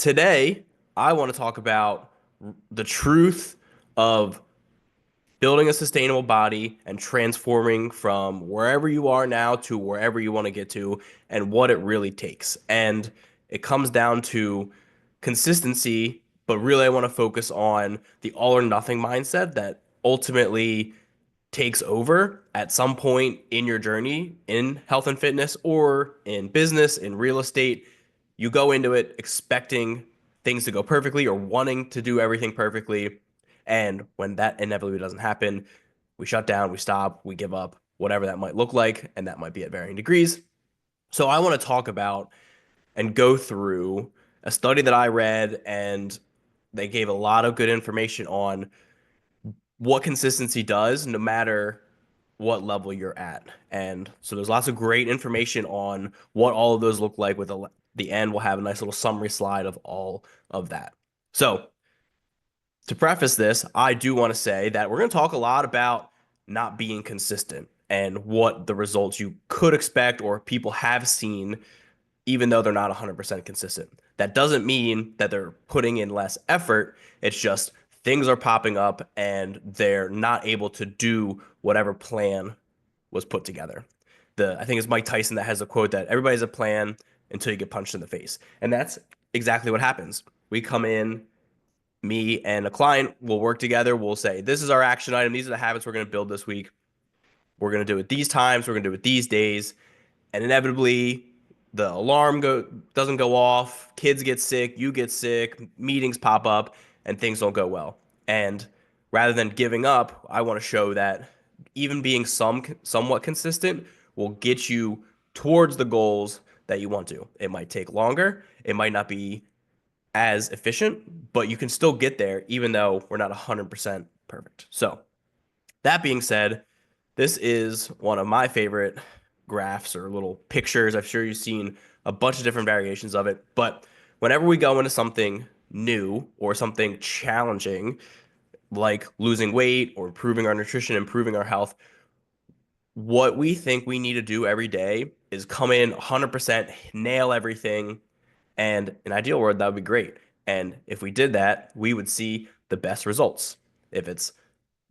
Today, I want to talk about the truth of building a sustainable body and transforming from wherever you are now to wherever you want to get to and what it really takes. And it comes down to consistency, but really I want to focus on the all or nothing mindset that ultimately takes over at some point in your journey in health and fitness or in business, in real estate. You go into it expecting things to go perfectly or wanting to do everything perfectly. And when that inevitably doesn't happen, we shut down, we stop, we give up, whatever that might look like. And that might be at varying degrees. So I want to talk about and go through a study that I read, and they gave a lot of good information on what consistency does, no matter what level you're at. And so there's lots of great information on what all of those look like. With the end, we'll have a nice little summary slide of all of that. So to preface this, I do want to say that we're going to talk a lot about not being consistent and what the results you could expect or people have seen, even though they're not 100% consistent. That doesn't mean that they're putting in less effort. It's just things are popping up and they're not able to do whatever plan was put together. I think it's Mike Tyson that has a quote that everybody has a plan until you get punched in the face. And that's exactly what happens. We come in, me and a client will work together. We'll say, this is our action item. These are the habits we're going to build this week. We're going to do it these times. We're going to do it these days. And inevitably, the doesn't go off. Kids get sick. You get sick. Meetings pop up and things don't go well. And rather than giving up, I want to show that even being somewhat consistent will get you towards the goals that you want to. It might take longer. It might not be as efficient, but you can still get there even though we're not 100% perfect. So, that being said, this is one of my favorite graphs or little pictures. I'm sure you've seen a bunch of different variations of it, but whenever we go into something new or something challenging, like losing weight or improving our nutrition, improving our health, what we think we need to do every day is come in 100%, nail everything, and in an ideal world, that would be great. And if we did that, we would see the best results. If it's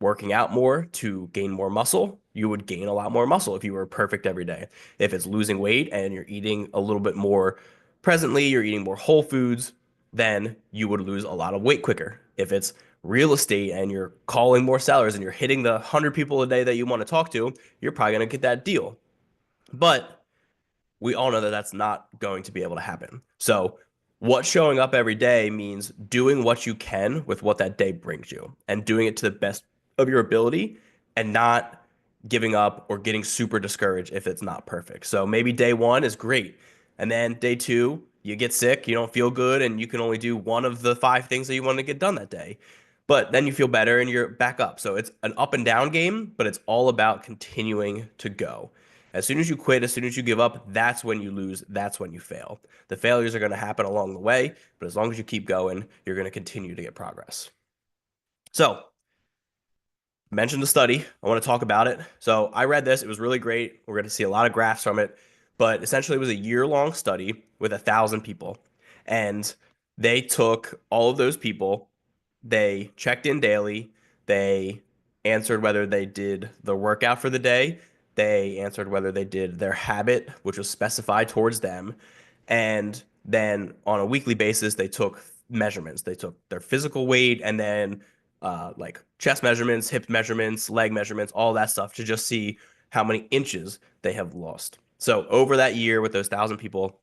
working out more to gain more muscle, you would gain a lot more muscle if you were perfect every day. If it's losing weight and you're eating a little bit more presently, you're eating more whole foods, then you would lose a lot of weight quicker. If it's real estate and you're calling more sellers and you're hitting the 100 people a day that you want to talk to, you're probably going to get that deal. But we all know that that's not going to be able to happen. So, what showing up every day means doing what you can with what that day brings you and doing it to the best of your ability and not giving up or getting super discouraged if it's not perfect. So, maybe day one is great. And then day two, you get sick, you don't feel good, and you can only do one of the five things that you want to get done that day. But then you feel better and you're back up. So it's an up and down game, but it's all about continuing to go. As soon as you quit, as soon as you give up, that's when you lose. That's when you fail. The failures are going to happen along the way, but as long as you keep going, you're going to continue to get progress. So, mentioned the study. I want to talk about it. So, I read this. It was really great. We're going to see a lot of graphs from it, but essentially, it was a year-long study with 1,000 people. And they took all of those people, they checked in daily, they answered whether they did the workout for the day, they answered whether they did their habit, which was specified towards them. And then on a weekly basis, they took measurements. They took their physical weight and then like chest measurements, hip measurements, leg measurements, all that stuff to just see how many inches they have lost. So over that year with those 1,000 people,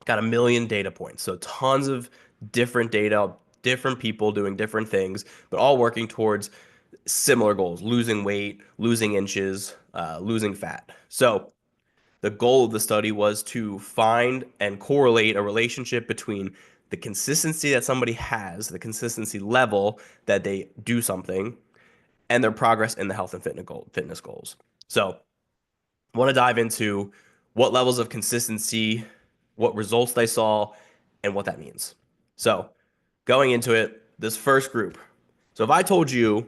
got 1 million data points. So tons of different data, different people doing different things, but all working towards similar goals: losing weight, losing inches, losing fat. So the goal of the study was to find and correlate a relationship between the consistency that somebody has, the consistency level that they do something, and their progress in the health and fitness goals. So I want to dive into what levels of consistency, what results they saw, and what that means. So, going into it, this first group. So, if I told you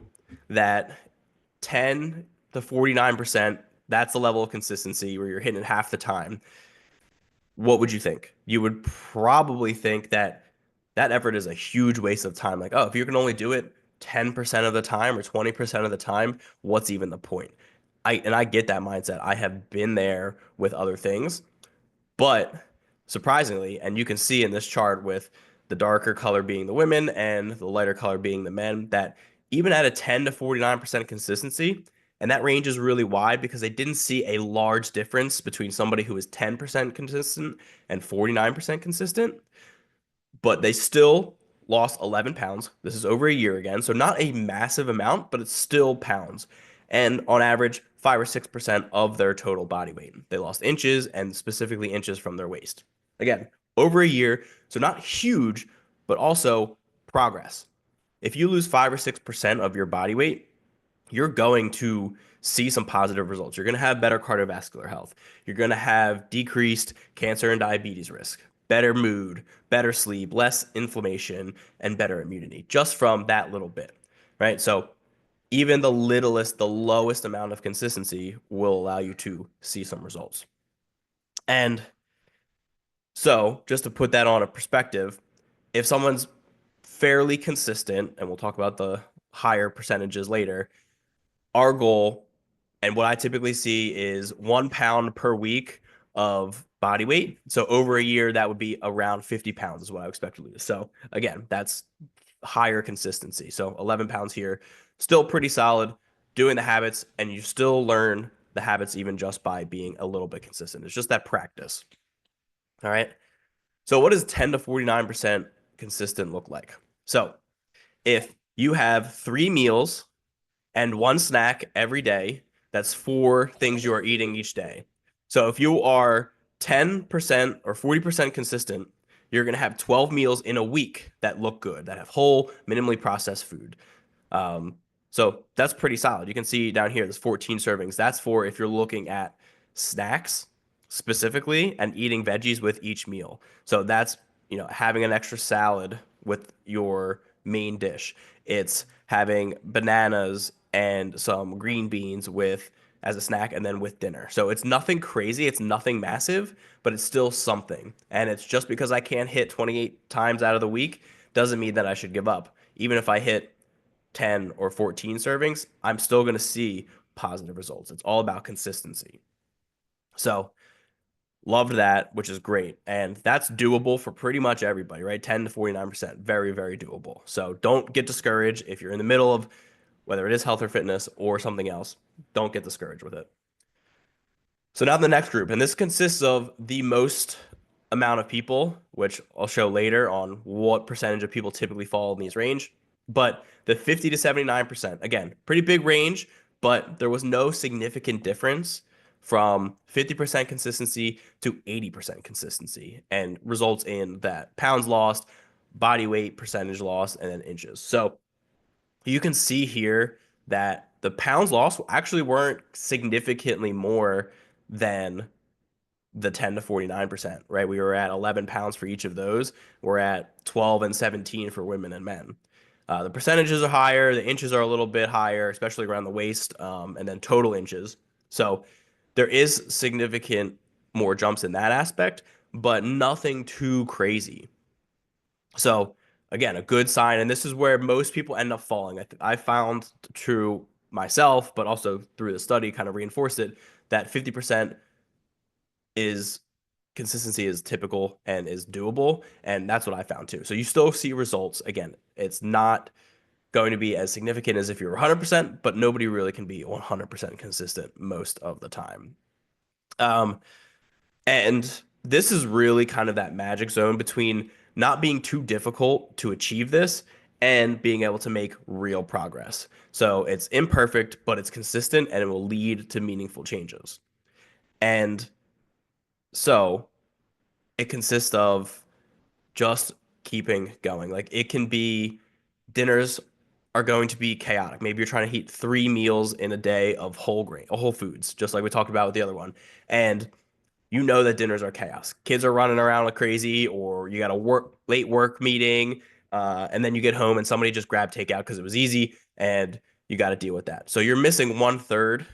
that 10 to 49%, that's the level of consistency where you're hitting it half the time, what would you think? You would probably think that that effort is a huge waste of time. Like, oh, if you can only do it 10% of the time or 20% of the time, what's even the point? I get that mindset. I have been there with other things, but surprisingly, and you can see in this chart with the darker color being the women and the lighter color being the men, that even at a 10 to 49% consistency, and that range is really wide because they didn't see a large difference between somebody who is 10% consistent and 49% consistent, but they still lost 11 pounds. This is over a year again. So not a massive amount, but it's still pounds. And on average, 5 or 6% of their total body weight. They lost inches and specifically inches from their waist. Again, over a year. So not huge, but also progress. If you lose 5 or 6% of your body weight, you're going to see some positive results. You're going to have better cardiovascular health. You're going to have decreased cancer and diabetes risk, better mood, better sleep, less inflammation, and better immunity just from that little bit, right? So even the littlest, the lowest amount of consistency will allow you to see some results. And so just to put that on a perspective, if someone's fairly consistent, and we'll talk about the higher percentages later, our goal and what I typically see is 1 pound per week of body weight. So over a year, that would be around 50 pounds is what I expect to lose. So again, that's higher consistency. So 11 pounds here, still pretty solid, doing the habits, and you still learn the habits even just by being a little bit consistent. It's just that practice. All right. So what does 10 to 49% consistent look like? So if you have 3 meals and one snack every day. That's 4 things you are eating each day. So if you are 10% or 40% consistent, you're going to have 12 meals in a week that look good, that have whole, minimally processed food. Um, so that's pretty solid. You can see down here, there's 14 servings. That's for if you're looking at snacks specifically and eating veggies with each meal. So that's, having an extra salad with your main dish. It's having bananas and some green beans with as a snack and then with dinner. So it's nothing crazy, it's nothing massive, but it's still something. And it's just because I can't hit 28 times out of the week doesn't mean that I should give up. Even if I hit 10 or 14 servings, I'm still going to see positive results. It's all about consistency. So, loved that, which is great. And that's doable for pretty much everybody, right? 10 to 49%. Very, very doable. So, don't get discouraged if you're in the middle of whether it is health or fitness or something else. Don't get discouraged with it. So, now the next group, and this consists of the most amount of people, which I'll show later on what percentage of people typically fall in these range. But the 50 to 79%, again, pretty big range, but there was no significant difference from 50% consistency to 80% consistency and results in that pounds lost, body weight percentage lost, and then inches. So you can see here that the pounds lost actually weren't significantly more than the 10 to 49%, right? We were at 11 pounds for each of those. We're at 12 and 17 for women and men. The percentages are higher, the inches are a little bit higher, especially around the waist, and then total inches. So there is significant more jumps in that aspect, but nothing too crazy. So again, a good sign, and this is where most people end up falling. I found true myself, but also through the study, kind of reinforced it that 50% is consistency is typical and is doable, and that's what I found too. So you still see results. Again, it's not going to be as significant as if you're 100%, but nobody really can be 100% consistent most of the time. Um, and this is really kind of that magic zone between not being too difficult to achieve this and being able to make real progress. So it's imperfect, but it's consistent and it will lead to meaningful changes. And so it consists of just keeping going. Like it can be dinners are going to be chaotic. Maybe you're trying to eat 3 meals in a day of whole grain, whole foods, just like we talked about with the other one. And you know that dinners are chaos. Kids are running around like crazy, or you got a late work meeting, and then you get home and somebody just grabbed takeout because it was easy, and you got to deal with that. So you're missing 1/3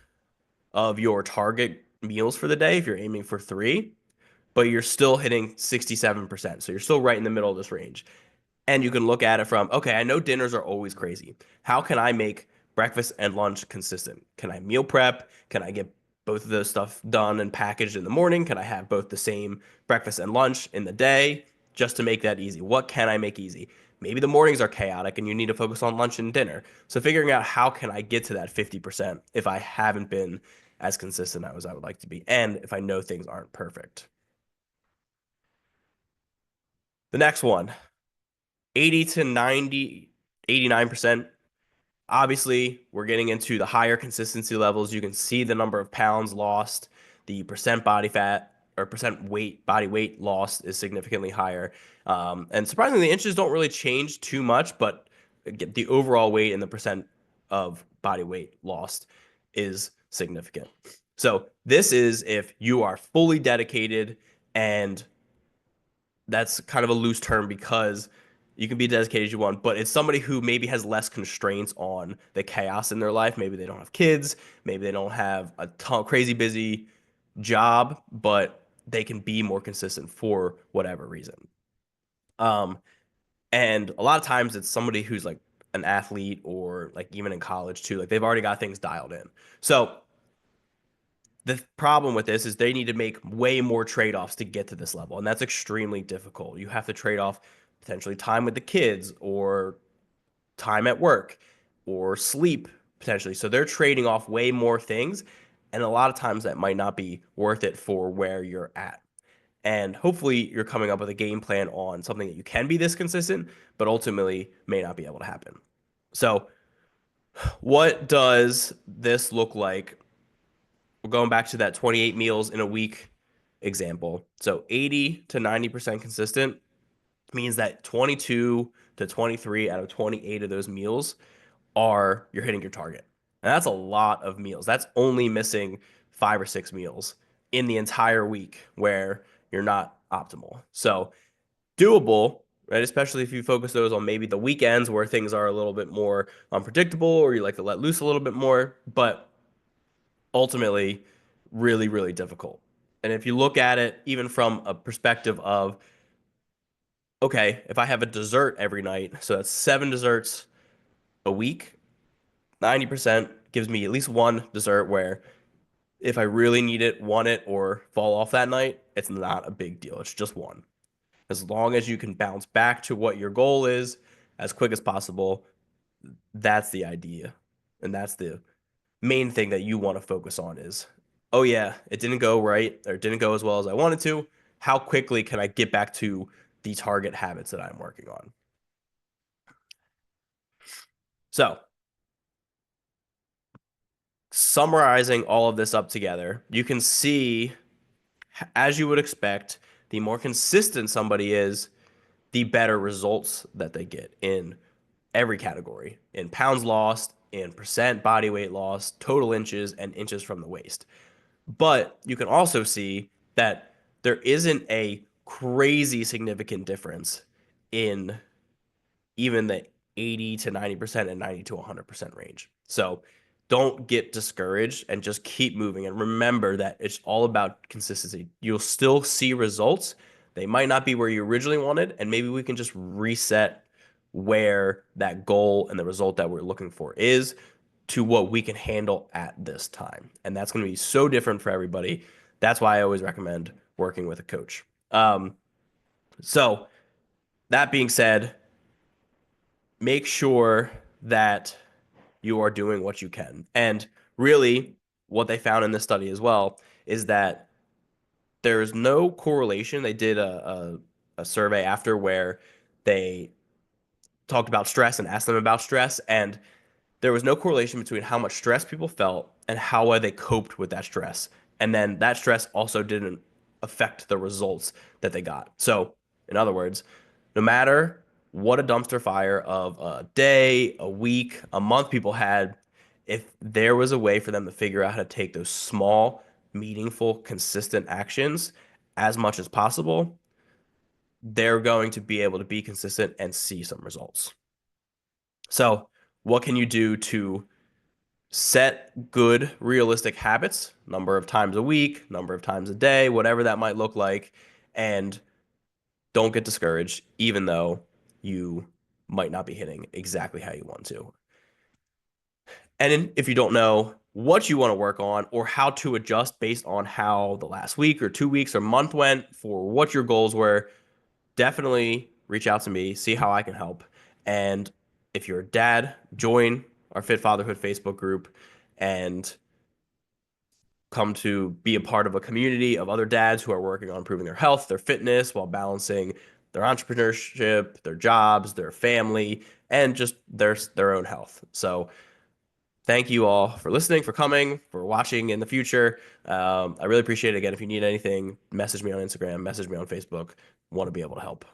of your target meals for the day if you're aiming for 3, but you're still hitting 67%. So you're still right in the middle of this range. And you can look at it from, okay, I know dinners are always crazy. How can I make breakfast and lunch consistent? Can I meal prep? Can I get both of those stuff done and packaged in the morning? Can I have both the same breakfast and lunch in the day just to make that easy? What can I make easy? Maybe the mornings are chaotic and you need to focus on lunch and dinner. So figuring out how can I get to that 50% if I haven't been as consistent as I would like to be, and if I know things aren't perfect. The next one, 80 to 90, 89%. Obviously, we're getting into the higher consistency levels. You can see the number of pounds lost, the percent body fat or percent weight, body weight lost is significantly higher. And surprisingly, the inches don't really change too much, but the overall weight and the percent of body weight lost is significant. So, this is if you are fully dedicated, and that's kind of a loose term because you can be dedicated as you want, but it's somebody who maybe has less constraints on the chaos in their life. Maybe they don't have kids, maybe they don't have a ton, crazy busy job, but they can be more consistent for whatever reason. Um, and a lot of times it's somebody who's like an athlete or like even in college too, like they've already got things dialed in. So the problem with this is they need to make way more trade-offs to get to this level, and that's extremely difficult. You have to trade off potentially time with the kids or time at work or sleep potentially. So they're trading off way more things, and a lot of times that might not be worth it for where you're at. And hopefully you're coming up with a game plan on something that you can be this consistent, but ultimately may not be able to happen. So what does this look like? We're going back to that 28 meals in a week example. So 80 to 90% consistent means that 22 to 23 out of 28 of those meals are you're hitting your target. And that's a lot of meals. That's only missing 5 or 6 meals in the entire week where you're not optimal. So doable, right? Especially if you focus those on maybe the weekends where things are a little bit more unpredictable or you like to let loose a little bit more. But ultimately really, really difficult. And if you look at it even from a perspective of, okay, if I have a dessert every night, so that's 7 desserts a week, 90% gives me at least one dessert where if I really need it, want it, or fall off that night, it's not a big deal. It's just one. As long as you can bounce back to what your goal is as quick as possible, that's the idea. And that's the main thing that you want to focus on is, oh yeah, it didn't go right or it didn't go as well as I wanted to. How quickly can I get back to the target habits that I'm working on? So, summarizing all of this up together, you can see, as you would expect, the more consistent somebody is, the better results that they get in every category in pounds lost, in percent body weight loss, total inches, and inches from the waist. But you can also see that there isn't a crazy significant difference in even the 80 to 90% and 90 to 100% range. So don't get discouraged and just keep moving. And remember that it's all about consistency. You'll still see results. They might not be where you originally wanted, and maybe we can just reset where that goal and the result that we're looking for is to what we can handle at this time. And that's going to be so different for everybody. That's why I always recommend working with a coach. So, that being said, make sure that you are doing what you can. And really, what they found in this study as well is that there's no correlation. They did a survey after where they talked about stress and asked them about stress, and there was no correlation between how much stress people felt and how well they coped with that stress. And then that stress also didn't affect the results that they got. So, in other words, no matter what a dumpster fire of a day, a week, a month people had, if there was a way for them to figure out how to take those small, meaningful, consistent actions as much as possible, they're going to be able to be consistent and see some results. So, what can you do to set good, realistic habits, number of times a week, number of times a day, whatever that might look like, and don't get discouraged, even though you might not be hitting exactly how you want to. And if you don't know what you want to work on or how to adjust based on how the last week or 2 weeks or month went for what your goals were, definitely reach out to me, see how I can help. And if you're a dad, join our Fit Fatherhood Facebook group and come to be a part of a community of other dads who are working on improving their health, their fitness, while balancing their entrepreneurship, their jobs, their family, and just their own health. So thank you all for listening, for coming, for watching in the future. I really appreciate it. Again, if you need anything, message me on Instagram, message me on Facebook. Want to be able to help.